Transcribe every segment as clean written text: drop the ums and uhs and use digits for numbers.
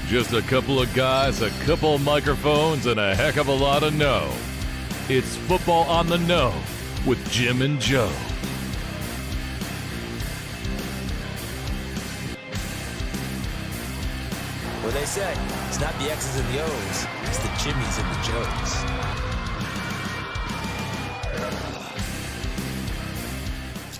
Just a couple of guys, a couple of microphones, and a heck of a lot of know. It's Football on the Know with Jim and Joe. What they say, it's not the X's and the O's, it's the Jimmies and the Joes.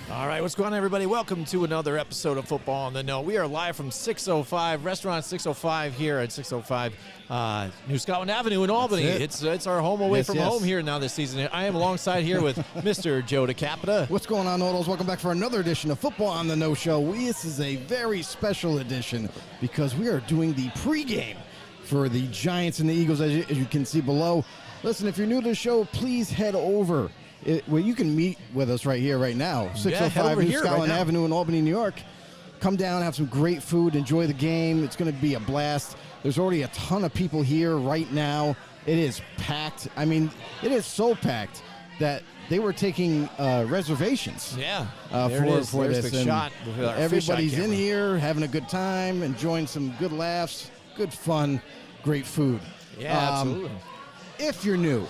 All right, what's going on, everybody? Welcome to another episode of Football on the Know. We are live from 605, Restaurant 605 here at 605 New Scotland Avenue in Albany. It's our home away from home here now this season. I am alongside here with Mr. Joe DeCapita. What's going on, Noodles? Welcome back for another edition of Football on the Know Show. This is a very special edition because we are doing the pregame for the Giants and the Eagles, as you can see below. Listen, if you're new to the show, please head over. You can meet with us right here, right now. 605 New Scotland Avenue in Albany, New York. Come down, have some great food, enjoy the game. It's going to be a blast. There's already a ton of people here right now. It is packed. I mean, it is so packed that they were taking reservations. Yeah, for this. The shot with our everybody's fisheye in camera. here having a good time, enjoying some good laughs, good fun, great food. Yeah, absolutely. If you're new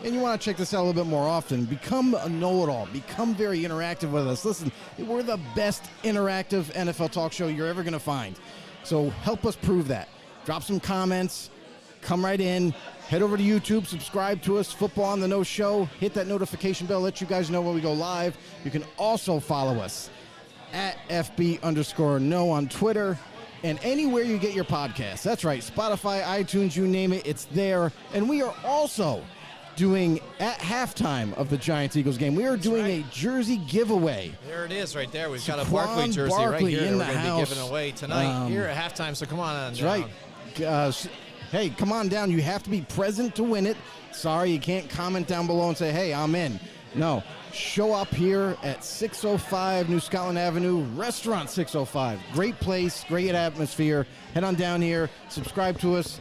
and you want to check this out a little bit more often, become a know-it-all. Become very interactive with us. Listen, we're the best interactive NFL talk show you're ever going to find. So help us prove that. Drop some comments. Come right in. Head over to YouTube. Subscribe to us, Football on the Know Show. Hit that notification bell. Let you guys know when we go live. You can also follow us at FB_Know on Twitter and anywhere you get your podcasts. That's right. Spotify, iTunes, you name it. It's there. And we are also doing at halftime of the Giants-Eagles game. We are doing a jersey giveaway. There it is right there. We've got a Saquon Barkley jersey right Barkley here that in we're the going to be house. giving away tonight here at halftime, so come on That's down. right. Hey, come on down. You have to be present to win it. Sorry, you can't comment down below and say, hey, I'm in. No. Show up here at 605 New Scotland Avenue, Restaurant 605. Great place, great atmosphere. Head on down here, subscribe to us,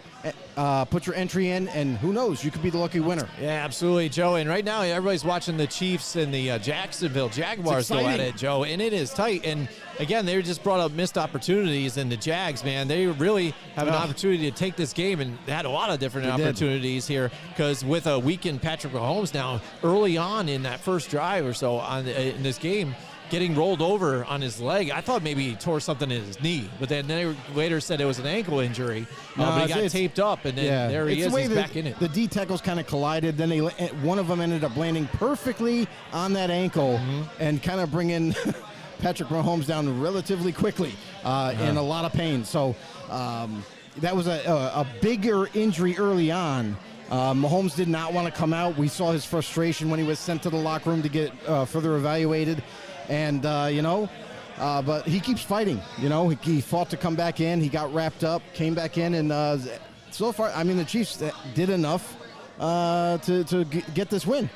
put your entry in, and who knows, you could be the lucky winner. Yeah, absolutely, Joe. And right now, everybody's watching the Chiefs and the Jacksonville Jaguars go at it, Joe. And it is tight. And again, they just brought up missed opportunities, and the Jags, man, they really have an opportunity to take this game, and they had a lot of different opportunities here because with a weakened Patrick Mahomes now early on in that first drive or so in this game, getting rolled over on his leg. I thought maybe he tore something in his knee, but then they later said it was an ankle injury. But he got taped up, and then there he is. He's back in it. The D tackles kind of collided. Then one of them ended up landing perfectly on that ankle and kind of bringing Patrick Mahomes down relatively quickly in a lot of pain. So that was a bigger injury early on. Mahomes did not want to come out. We saw his frustration when he was sent to the locker room to get further evaluated. And, but he keeps fighting. He fought to come back in. He got wrapped up, came back in. And so far, I mean, the Chiefs did enough to get this win.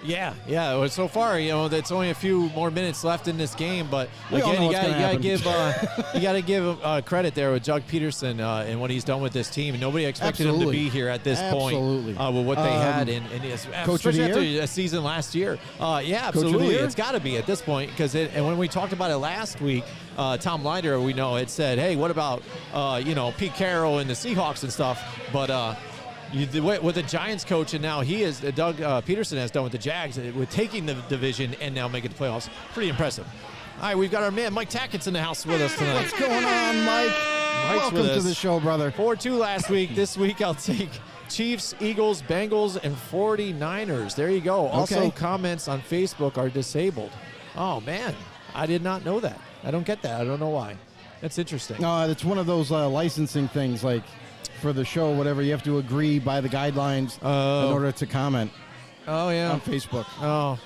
Yeah. Well, so far, that's only a few more minutes left in this game, but again, you got to give credit there with Doug Peterson and what he's done with this team. And nobody expected him to be here at this point with what they had, and especially after a season last year. Yeah, absolutely, it's got to be at this point because and when we talked about it last week, Tom Leiter, we know, it said, hey, what about Pete Carroll and the Seahawks and stuff, but. With the Giants coach, and now Doug Peterson has done with the Jags, with taking the division and now making the playoffs. Pretty impressive. All right, we've got our man Mike Tackett's in the house with us tonight. What's going on, Mike? Welcome to the show, brother. 4-2 last week. This week I'll take Chiefs, Eagles, Bengals, and 49ers. There you go. Also, comments on Facebook are disabled. Oh, man. I did not know that. I don't get that. I don't know why. That's interesting. No, it's one of those licensing things, like for the show, whatever. You have to agree by the guidelines in order to comment. Oh, yeah. On Facebook. Oh,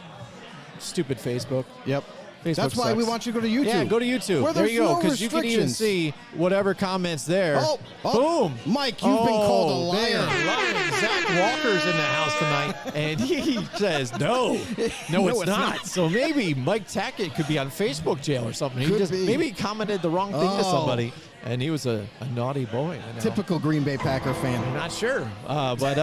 stupid Facebook. Yep. Facebook That's why we want you to go to YouTube. Yeah, go to YouTube. There you go, because you can even see whatever comments there. Boom. Mike, you've been called a liar. Zach Walker's in the house tonight, and he says, no, it's not. So maybe Mike Tackett could be on Facebook jail or something. Maybe he commented the wrong thing to somebody, and he was a naughty boy. Typical Green Bay Packer fan. I'm not sure. But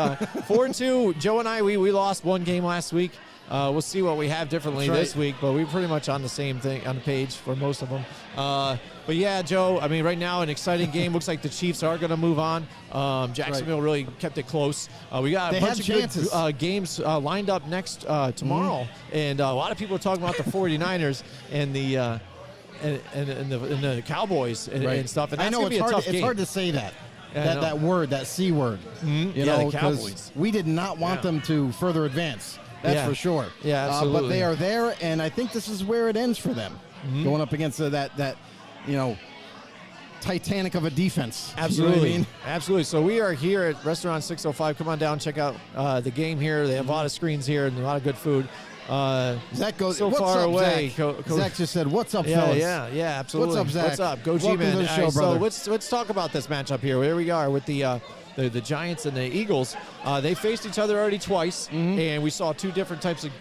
4-2, Joe and I, we lost one game last week. We'll see what we have differently this week, but we're pretty much on the same thing on the page for most of them. But yeah, Joe, I mean, right now an exciting game. Looks like the Chiefs are going to move on. Jacksonville really kept it close. We got a bunch of good games lined up next tomorrow, and a lot of people are talking about the 49ers and the the Cowboys and stuff. And that's going to be a tough game. It's hard to say that. That word, that C word. Mm-hmm. You know, the Cowboys. We did not want them to further advance. That's for sure. Yeah, absolutely. But they are there, and I think this is where it ends for them, going up against that Titanic of a defense. Absolutely. You know what I mean? Absolutely. So we are here at Restaurant 605. Come on down, check out the game here. They have a lot of screens here and a lot of good food. Zach goes, so what's far up, away. Zach? Zach just said, what's up, fellas? Yeah, absolutely. What's up, Zach? What's up? Go Welcome G-Man. to the show, brother. So let's talk about this matchup here. Here we are with the Giants and the Eagles. They faced each other already twice, and we saw two different types of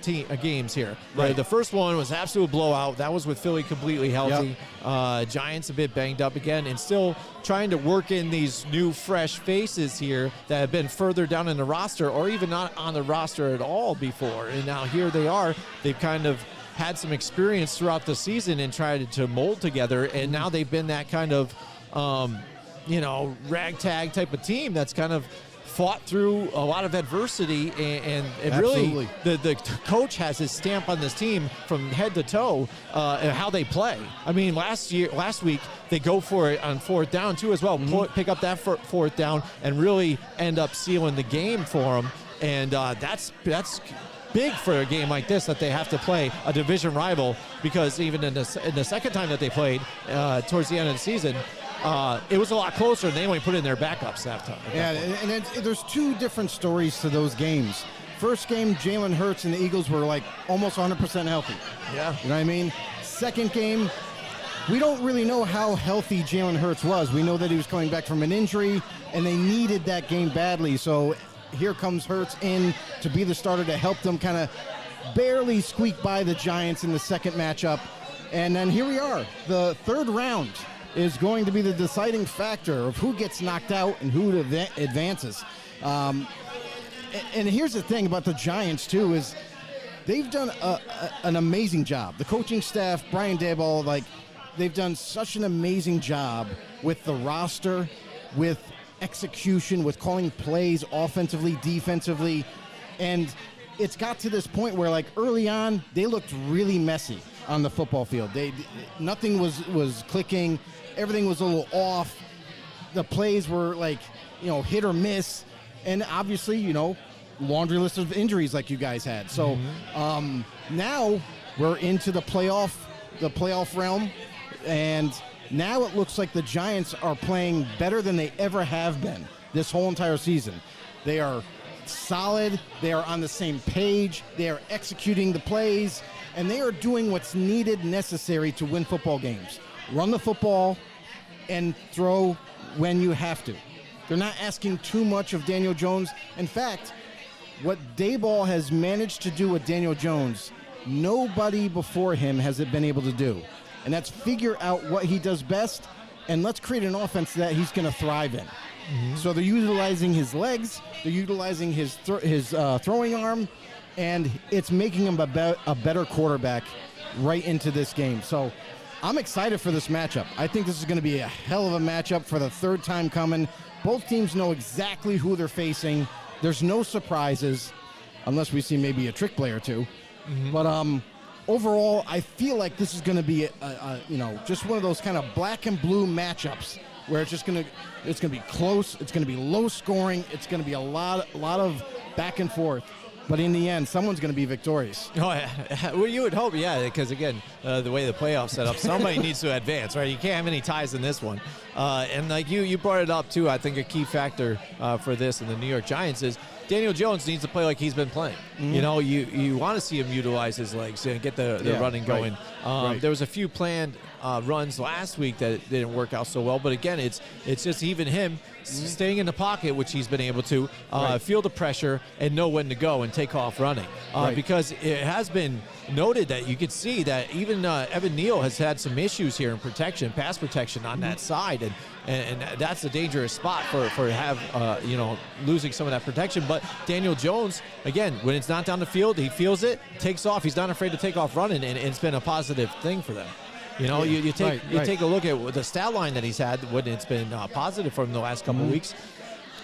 games here. Right. The first one was absolute blowout. That was with Philly completely healthy. Yep. Giants a bit banged up again, and still trying to work in these new, fresh faces here that have been further down in the roster or even not on the roster at all before. And now here they are. They've kind of had some experience throughout the season and tried to mold together, and now they've been that kind of ragtag type of team that's kind of fought through a lot of adversity, and really the coach has his stamp on this team from head to toe and how they play. I mean, last week they go for it on fourth down too as well. Pick up that fourth down and really end up sealing the game for them, and that's big for a game like this, that they have to play a division rival, because even in the second time that they played towards the end of the season, it was a lot closer, and they only put in their backups that time. Yeah, and there's two different stories to those games. First game, Jalen Hurts and the Eagles were like almost 100% healthy. Yeah. You know what I mean? Second game, we don't really know how healthy Jalen Hurts was. We know that he was coming back from an injury, and they needed that game badly. So here comes Hurts in to be the starter to help them kind of barely squeak by the Giants in the second matchup. And then here we are. The third round is going to be the deciding factor of who gets knocked out and who advances. And here's the thing about the Giants, too, is they've done an amazing job. The coaching staff, Brian Daboll, they've done such an amazing job with the roster, with execution, with calling plays offensively, defensively. And it's got to this point where, early on, they looked really messy on the football field. Nothing was clicking. Everything was a little off. The plays were hit or miss. And obviously, laundry list of injuries like you guys had. So now we're into the playoff realm. And now it looks like the Giants are playing better than they ever have been this whole entire season. They are solid. They are on the same page. They are executing the plays. And they are doing what's necessary to win football games. Run the football and throw when you have to. They're not asking too much of Daniel Jones. In fact, what Daboll has managed to do with Daniel Jones, nobody before him has been able to do. And that's figure out what he does best, and let's create an offense that he's going to thrive in. So they're utilizing his legs, they're utilizing his throwing arm, and it's making him a better quarterback right into this game. So I'm excited for this matchup. I think this is going to be a hell of a matchup for the third time coming. Both teams know exactly who they're facing. There's no surprises, unless we see maybe a trick play or two. But overall, I feel like this is going to be just one of those kind of black and blue matchups where it's going to be close. It's going to be low scoring. It's going to be a lot of back and forth. But in the end, someone's going to be victorious. Oh, yeah. Well, you would hope, yeah, because, again, the way the playoffs set up, somebody needs to advance, right? You can't have any ties in this one. And you brought it up, too. I think a key factor for this and the New York Giants is Daniel Jones needs to play like he's been playing. You want to see him utilize his legs and get the running going. Right. There was a few planned runs last week that didn't work out so well. But, again, it's just even him staying in the pocket, which he's been able to, feel the pressure and know when to go and take off running. Because it has been noted that you could see that even Evan Neal has had some issues here in pass protection on that side. And that's a dangerous spot for losing some of that protection. But But Daniel Jones, again, when it's not down the field, he feels it, takes off. He's not afraid to take off running, and it's been a positive thing for them. You know, you take a look at the stat line that he's had when it's been positive for him the last couple weeks.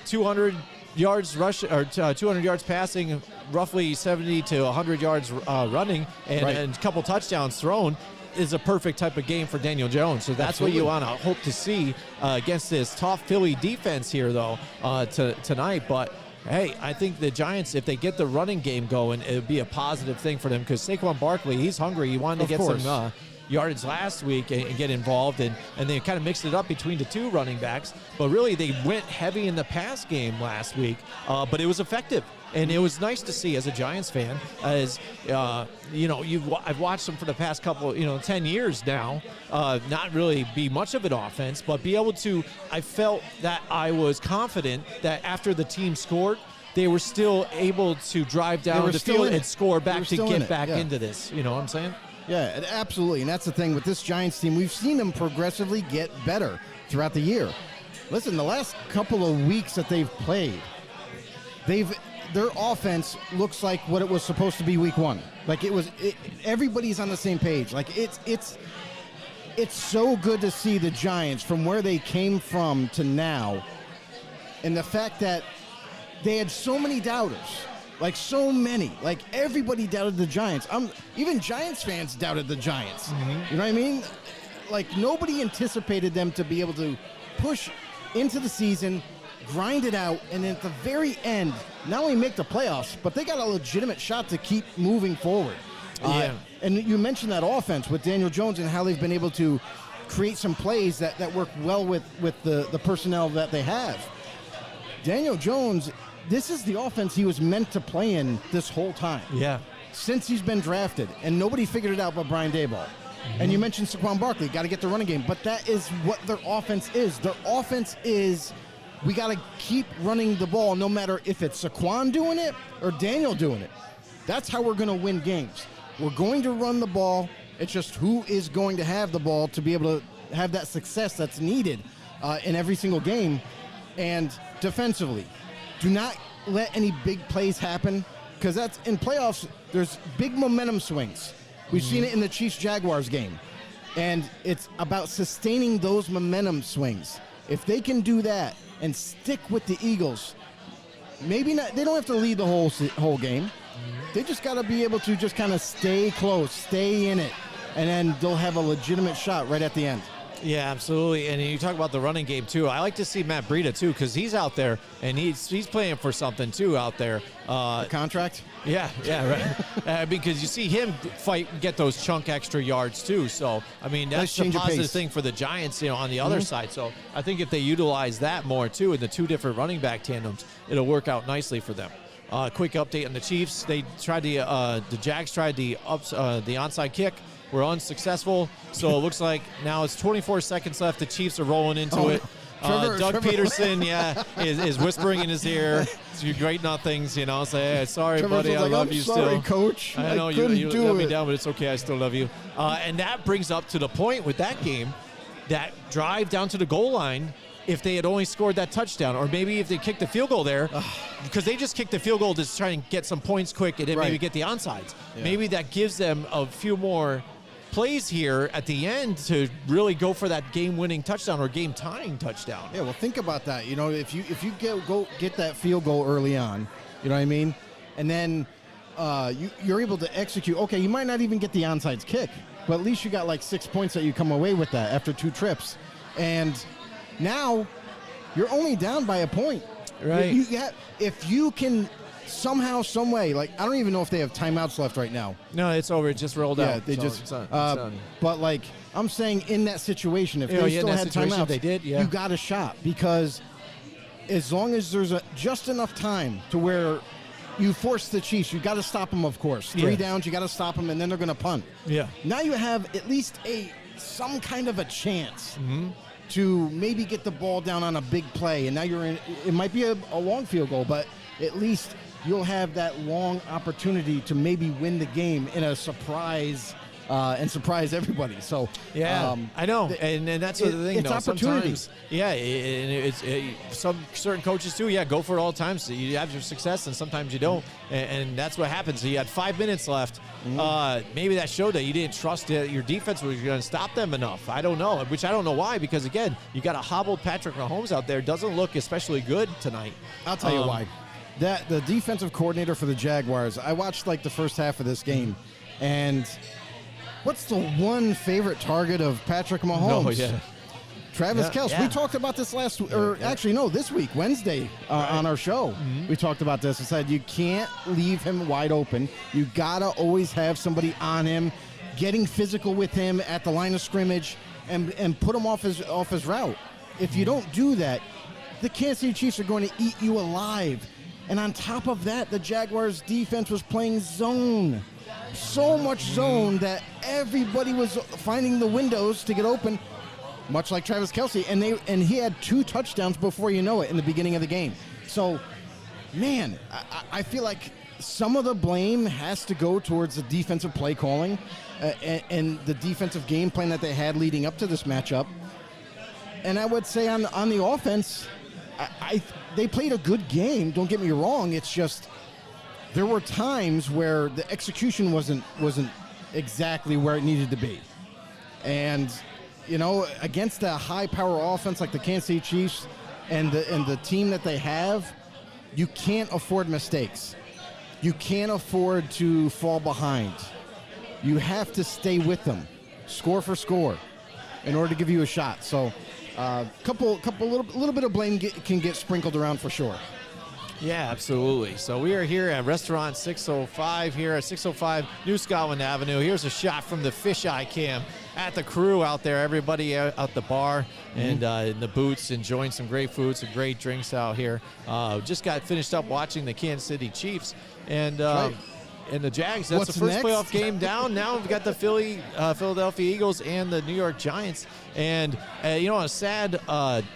200 yards rush or 200 yards passing, roughly 70 to 100 yards running, and a couple touchdowns thrown is a perfect type of game for Daniel Jones. So that's what you want to hope to see against this tough Philly defense here, though, tonight. But hey, I think the Giants, if they get the running game going, it would be a positive thing for them because Saquon Barkley, he's hungry. He wanted to get some yardage last week and get involved, and they kind of mixed it up between the two running backs. But really, they went heavy in the pass game last week, but it was effective. And it was nice to see as a Giants fan, as I've watched them for the past couple, 10 years now, not really be much of an offense, but be able to. I felt that I was confident that after the team scored, they were still able to drive down the field and score back to get back into this. You know what I'm saying? Yeah, absolutely. And that's the thing with this Giants team. We've seen them progressively get better throughout the year. Listen, the last couple of weeks that they've played, their offense looks like what it was supposed to be week one. Like everybody's on the same page. Like it's so good to see the Giants from where they came from to now, and the fact that they had so many doubters. Like so many. Like everybody doubted the Giants. Even Giants fans doubted the Giants. You know what I mean? Like nobody anticipated them to be able to push into the season, grind it out, and then at the very end, not only make the playoffs, but they got a legitimate shot to keep moving forward. And you mentioned that offense with Daniel Jones and how they've been able to create some plays that work well with the personnel that they have. Daniel Jones, this is the offense he was meant to play in this whole time. Yeah. Since he's been drafted, and nobody figured it out but Brian Daboll. And you mentioned Saquon Barkley, got to get the running game, but that is what their offense is. Their offense is, we got to keep running the ball no matter if it's Saquon doing it or Daniel doing it. That's how we're going to win games. We're going to run the ball. It's just who is going to have the ball to be able to have that success that's needed in every single game. And defensively, do not let any big plays happen, because that's in playoffs. There's big momentum swings. We've seen it in the Chiefs-Jaguars game, and it's about sustaining those momentum swings. If they can do that and stick with the Eagles, maybe not. They don't have to lead the whole game. They just got to be able to just kind of stay close, stay in it, and then they'll have a legitimate shot right at the end. Yeah, absolutely. And you talk about the running game, too. I like to see Matt Breida, too, because he's out there, and he's playing for something, too, out there. A contract? Yeah, right. Because you see him get those chunk extra yards, too. So, I mean, that's a positive thing for the Giants, on the other side. So, I think if they utilize that more, too, in the two different running back tandems, it'll work out nicely for them. Quick update on the Chiefs. They tried the Jags tried the onside kick. We're unsuccessful, so it looks like now it's 24 seconds left. The Chiefs are rolling into it. Doug Peterson, is whispering in his ear, "You great nothings," say, hey, "Sorry, buddy, I love you sorry, still." Coach. I know you let me down, but it's okay. I still love you. And that brings up to the point with that game, that drive down to the goal line. If they had only scored that touchdown, or maybe if they kicked the field goal there, because they just kicked the field goal to try and get some points quick and then maybe get the onsides. Yeah. Maybe that gives them a few more plays here at the end to really go for that game-winning touchdown or game-tying touchdown. Yeah, well, think about that. If you go get that field goal early on, you know what I mean, and then you're able to execute. Okay, you might not even get the onside kick, but at least you got like 6 points that you come away with that after 2 trips, and now you're only down by a point. Right. If you can somehow, some way, like I don't even know if they have timeouts left right now. No, it's over. It just rolled out. Yeah, it's done. But like I'm saying, in that situation, if they still had timeouts, they did. Yeah. You got a shot, because as long as there's just enough time to where you force the Chiefs, you got to stop them. Of course, 3 downs, you got to stop them, and then they're going to punt. Yeah. Now you have at least some kind of a chance. To maybe get the ball down on a big play, and now you're in. It might be a long field goal, but at least you'll have that long opportunity to maybe win the game in a surprise and surprise everybody. So yeah, I know, and that's the thing. It's opportunity. Sometimes, yeah, and some certain coaches too. Yeah, go for it all the time. So you have your success, and sometimes you don't, and that's what happens. So you had 5 minutes left. Maybe that showed that you didn't trust that your defense was going to stop them enough. I don't know, which I don't know why, because again, you got a hobbled Patrick Mahomes out there. Doesn't look especially good tonight. I'll tell you why. That the defensive coordinator for the Jaguars, I watched like the first half of this game, and what's the one favorite target of Patrick Mahomes? Oh, yeah. Travis Kelce. Yeah. We talked about this this week, Wednesday, on our show. We talked about this and said you can't leave him wide open. You got to always have somebody on him, getting physical with him at the line of scrimmage and put him off his route. If you don't do that, the Kansas City Chiefs are going to eat you alive. And on top of that, the Jaguars' defense was playing zone. So much zone that everybody was finding the windows to get open, much like Travis Kelce. And he had 2 touchdowns before you know it in the beginning of the game. So, man, I feel like some of the blame has to go towards the defensive play calling and the defensive game plan that they had leading up to this matchup. And I would say on the offense, they played a good game. Don't get me wrong. It's just there were times where the execution wasn't exactly where it needed to be. And, you know, against a high-power offense like the Kansas City Chiefs and the team that they have, you can't afford mistakes. You can't afford to fall behind. You have to stay with them, score for score, in order to give you a shot. So, little bit of blame can get sprinkled around for sure. Yeah, absolutely. So we are here at Restaurant 605 here at 605 New Scotland Avenue. Here's a shot from the fisheye cam at the crew out there. Everybody out the bar and in the booths enjoying some great food, some great drinks out here. Just got finished up watching the Kansas City Chiefs and and the Jags. That's What's the first next? playoff game down. Now we've got the Philadelphia Eagles and the New York Giants. And, you know, a sad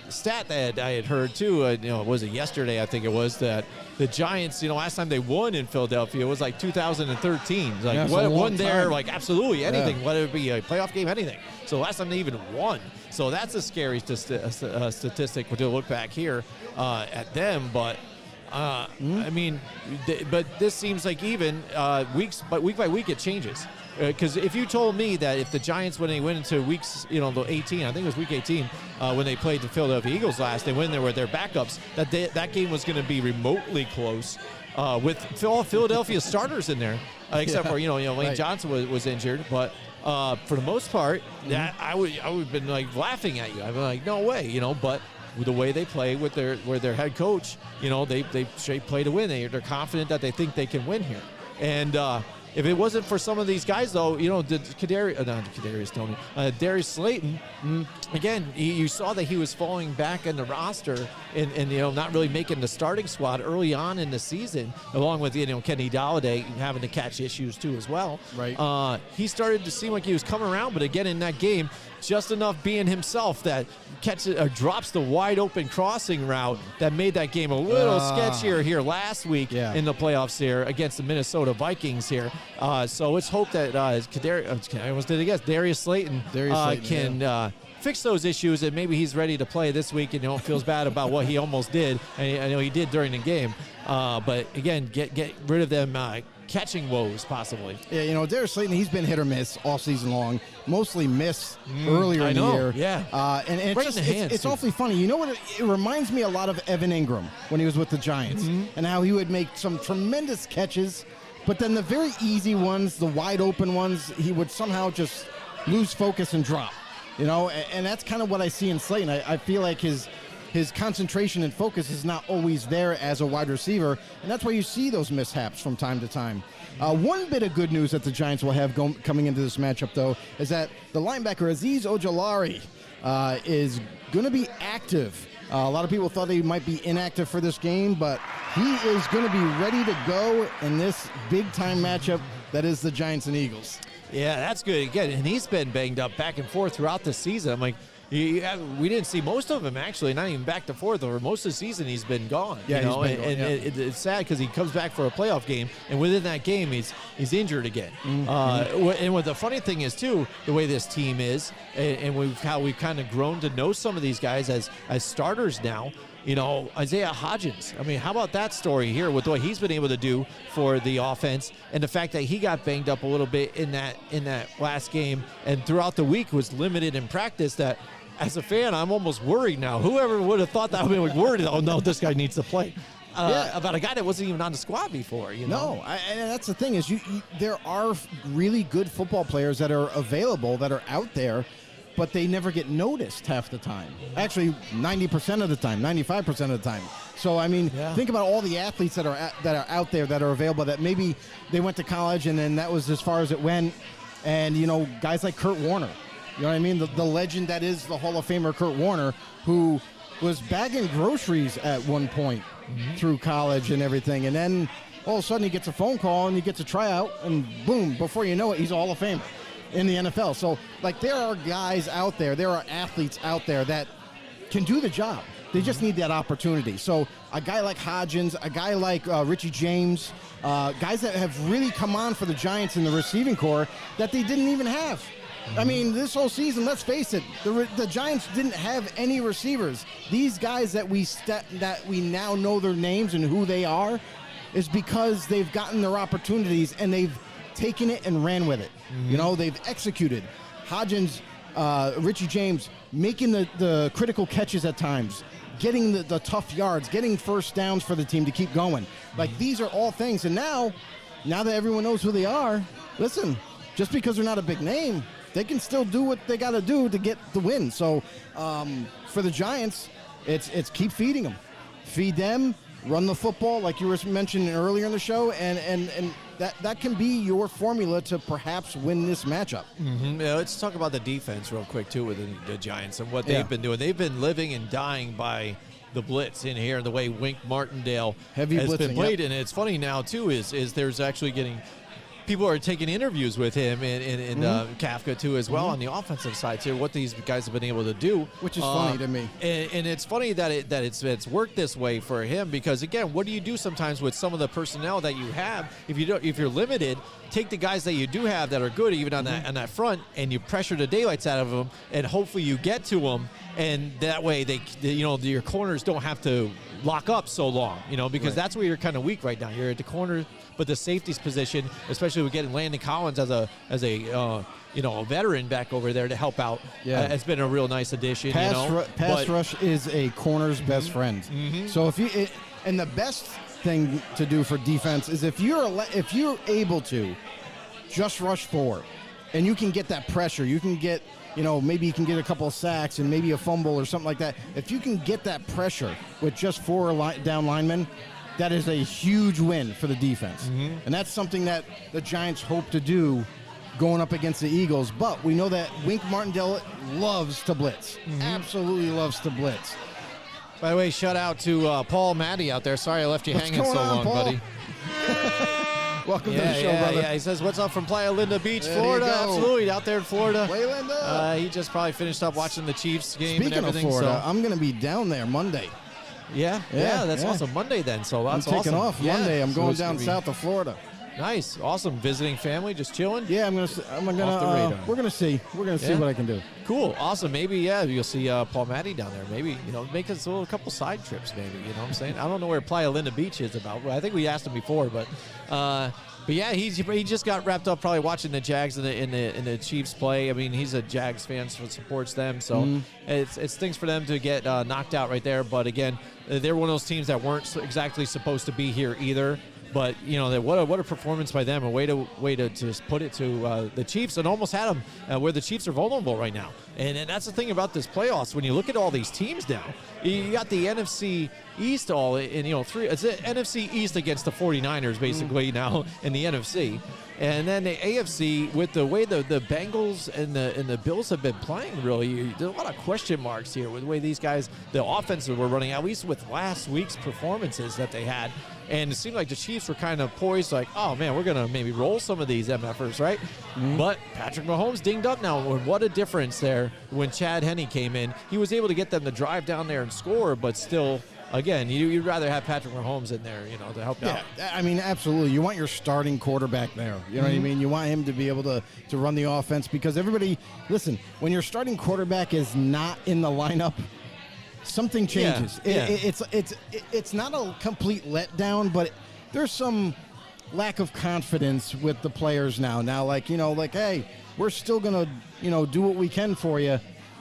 stat that I had heard, too, was it yesterday, I think it was, that the Giants, last time they won in Philadelphia was like 2013. Like, what won there, like, absolutely anything, whether it be a playoff game, anything. So last time they even won. So that's a scary statistic to look back here at them. But I mean, but this seems like even week by week it changes. Because if you told me that if the Giants, when they went into weeks, the 18, I think it was week 18, when they played the Philadelphia Eagles last, they went there with their backups, that game was going to be remotely close with all Philadelphia starters in there, except for Lane Johnson was injured, but. For the most part, that I would have been like laughing at you. I'd be like, no way, But the way they play with their head coach, they straight play to win. They're confident that they think they can win here. And if it wasn't for some of these guys, though, Darius Slayton, again, you saw that he was falling back in the roster and not really making the starting squad early on in the season, along with Kenny Golladay having to catch issues too as well. Right. He started to seem like he was coming around, but again in that game, just enough being himself that drops the wide open crossing route that made that game a little sketchier here last week in the playoffs here against the Minnesota Vikings here. So let's hope that Darius Slayton can fix those issues and maybe he's ready to play this week and feels bad about what he almost did. And I know he did during the game. But again, get rid of them catching woes possibly. Yeah, Darius Slayton, he's been hit or miss all season long. Mostly miss earlier in the year. Yeah. And it's awfully funny. You know what? It reminds me a lot of Evan Ingram when he was with the Giants and how he would make some tremendous catches, but then the very easy ones, the wide open ones, he would somehow just lose focus and drop. And that's kind of what I see in Slayton. I feel like his concentration and focus is not always there as a wide receiver, and that's why you see those mishaps from time to time. One bit of good news that the Giants will have coming into this matchup, though, is that the linebacker Azeez Ojulari is going to be active. A lot of people thought he might be inactive for this game, but he is going to be ready to go in this big-time matchup that is the Giants and Eagles. Yeah, that's good. Again, and he's been banged up back and forth throughout the season. I'm like, we didn't see most of him, actually, not even back to forth. Over most of the season, he's been gone. Yeah, you know? he's been gone, yeah. It's sad because he comes back for a playoff game, and within that game, he's injured again. And what the funny thing is, too, the way this team is, and how we've kind of grown to know some of these guys as starters now. You know, Isaiah Hodgins. I mean, how about that story here with what he's been able to do for the offense, and the fact that he got banged up a little bit in that last game, and throughout the week was limited in practice. That, as a fan, I'm almost worried now. Whoever would have thought that would be worried? Oh no, this guy needs to play. About a guy that wasn't even on the squad before. You know? No, and that's the thing is, there are really good football players that are available, that are out there, but they never get noticed half the time. Actually, 90% of the time, 95% of the time. So, I mean, think about all the athletes that are out there that are available, that maybe they went to college and then that was as far as it went. And, you know, guys like Kurt Warner, you know what I mean? The legend that is the Hall of Famer Kurt Warner, who was bagging groceries at one point through college and everything. And then all of a sudden he gets a phone call and he gets a tryout, and boom, before you know it, he's a Hall of Famer in the NFL. So, like, there are guys out there, there are athletes out there that can do the job. They just need that opportunity. So a guy like Hodgins, a guy like Richie James, guys that have really come on for the Giants in the receiving core that they didn't even have. I mean, this whole season, let's face it, the Giants didn't have any receivers. These guys that we now know their names and who they are is because they've gotten their opportunities and they've taken it and ran with it. You know, they've executed. Hodgins, Richie James, making the critical catches at times, getting the tough yards, getting first downs for the team to keep going. Like, these are all things. And now that everyone knows who they are, listen, just because they're not a big name, they can still do what they got to do to get the win. So for the Giants, it's keep feeding them. Feed them, run the football like you were mentioning earlier in the show, and that can be your formula to perhaps win this matchup. Yeah, let's talk about the defense real quick, too, with the Giants and what they've been doing. They've been living and dying by the blitz in here, the way Wink Martindale has been played. And it's funny now, too, is there's actually getting – people are taking interviews with him and Kafka, too, as well, on the offensive side, too, what these guys have been able to do. Which is funny to me. And it's funny that it's worked this way for him because, again, what do you do sometimes with some of the personnel that you have? If you're limited, take the guys that you do have that are good even on that front, and you pressure the daylights out of them, and hopefully you get to them, and that way your corners don't have to lock up so long, because that's where you're kind of weak right now. You're at the corner, but the safety's position, especially with getting Landon Collins as a veteran back over there to help out, it's been a real nice addition. Pass rush is a corner's best friend. So and the best thing to do for defense is if you're able to just rush forward, and you can get that pressure, you can get. Maybe you can get a couple of sacks and maybe a fumble or something like that. If you can get that pressure with just four down linemen, that is a huge win for the defense. And that's something that the Giants hope to do going up against the Eagles. But we know that Wink Martindale loves to blitz. Absolutely loves to blitz. By the way, shout out to Paul Matty out there. Sorry I left you hanging so long, Paul? buddy. Welcome to the show, brother. Yeah, he says, what's up from Playa Linda Beach, Florida? Absolutely, out there in Florida. Playa Linda. He just probably finished up watching the Chiefs game and everything. Speaking of Florida, I'm going to be down there Monday. Yeah, that's awesome. Monday then, so that's I'm taking awesome. off Monday. I'm going down south of Florida. Nice, awesome. Visiting family, just chilling. Yeah, we're gonna see what I can do. Cool, awesome. Maybe you'll see Paul Matty down there. Maybe make us a couple side trips. Maybe what I'm saying. I don't know where Playa Linda Beach is about. I think we asked him before, but yeah, he just got wrapped up probably watching the Jags in the Chiefs play. I mean, he's a Jags fan, so supports them. So it's things for them to get knocked out right there. But again, they're one of those teams that weren't exactly supposed to be here either. But what a performance by them, a way to just put it to the Chiefs, and almost had them where the Chiefs are vulnerable right now. And that's the thing about this playoffs. When you look at all these teams now, you got the NFC East it's the NFC East against the 49ers basically now in the NFC. And then the AFC, with the way the Bengals and the Bills have been playing, really, there's a lot of question marks here with the way these guys, the offenses were running, at least with last week's performances that they had. And it seemed like the Chiefs were kind of poised, like, oh, man, we're going to maybe roll some of these MFers, right? But Patrick Mahomes dinged up now. And what a difference there when Chad Henne came in. He was able to get them to drive down there and score, but still, again, you'd rather have Patrick Mahomes in there, to help out. I mean, absolutely. You want your starting quarterback there. You know what I mean? You want him to be able to run the offense because everybody, listen, when your starting quarterback is not in the lineup, something changes. Yeah. It's not a complete letdown, but there's some lack of confidence with the players now. Now, hey, we're still going to, do what we can for you.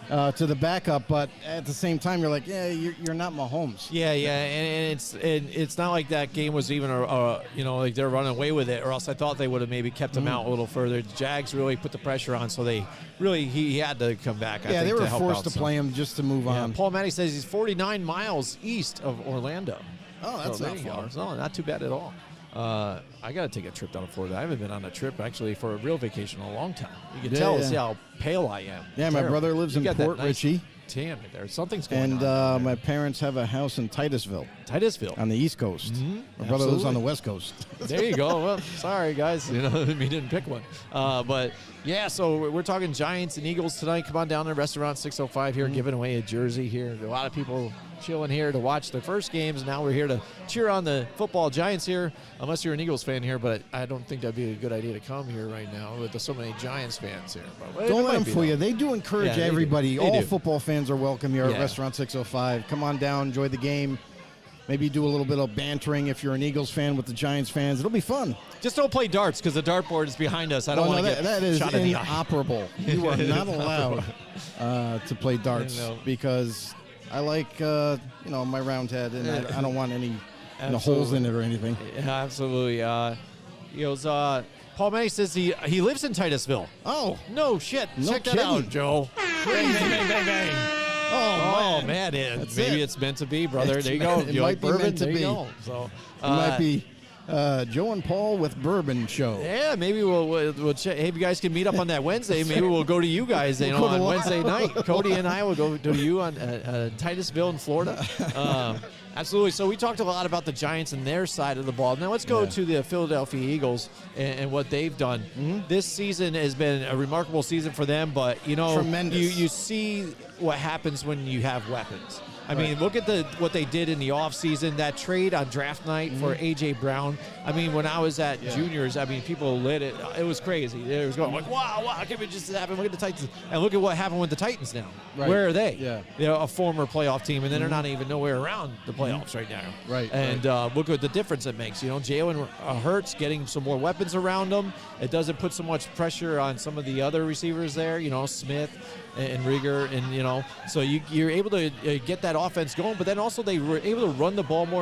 To the backup, but at the same time, you're like, you're not Mahomes. Yeah, and it's not like that game was even, like they're running away with it, or else I thought they would have maybe kept him out a little further. The Jags really put the pressure on, so he had to come back. I think, they were to help forced out to play him just to move on. Paul Matty says he's 49 miles east of Orlando. Oh, that's so not far. No, not too bad at all. I got to take a trip down to Florida. I haven't been on a trip, actually, for a real vacation in a long time. You can tell see how pale I am. Yeah, my brother lives in Port Richey. Tan right there. Something's going on. And my parents have a house in Titusville. On the East Coast. My brother lives on the West Coast. There you go. Well, sorry, guys. We didn't pick one. But, yeah, so we're talking Giants and Eagles tonight. Come on down to Restaurant 605 here, giving away a jersey here. A lot of people chilling here to watch the first games. Now we're here to cheer on the football Giants here, unless you're an Eagles fan here, but I don't think that'd be a good idea to come here right now with so many Giants fans here. But don't let them fool you. They do encourage everybody. All do. Football fans are welcome here at Restaurant 605. Come on down, enjoy the game. Maybe do a little bit of bantering if you're an Eagles fan with the Giants fans. It'll be fun. Just don't play darts because the dartball is behind us. I don't want to get that is shot in the eye. inoperable. You are not allowed to play darts because I like my round head and I don't want any holes in it or anything. Yeah, absolutely. Paul May says he lives in Titusville. Oh, no shit! No Check kidding. that out, Joe. Bang, bang, bang, bang. Oh man, maybe it's meant to be, brother. There you go. It might be bourbon, meant to there be. You go. So it might be Joe and Paul with Bourbon Show. Yeah, maybe we'll check. Hey, if you guys can meet up on that Wednesday, maybe we'll go to you guys. On Wednesday night, Cody and I will go to you on Titusville in Florida. Absolutely. So we talked a lot about the Giants and their side of the ball. Now let's go to the Philadelphia Eagles and what they've done. This season has been a remarkable season for them, but tremendous. You see what happens when you have weapons. I mean, look at what they did in the offseason, that trade on draft night for A.J. Brown. I mean, when I was at juniors, people lit it. It was crazy. It was going like, wow, can't it just happen? Look at the Titans. And look at what happened with the Titans now. Right. Where are they? Yeah. They're a former playoff team, and then they're not even nowhere around the playoffs right now. Right. And look at the difference it makes. Jalen Hurts getting some more weapons around him. It doesn't put so much pressure on some of the other receivers there, Smith and Rieger, and so you're able to get that offense going, but then also they were able to run the ball more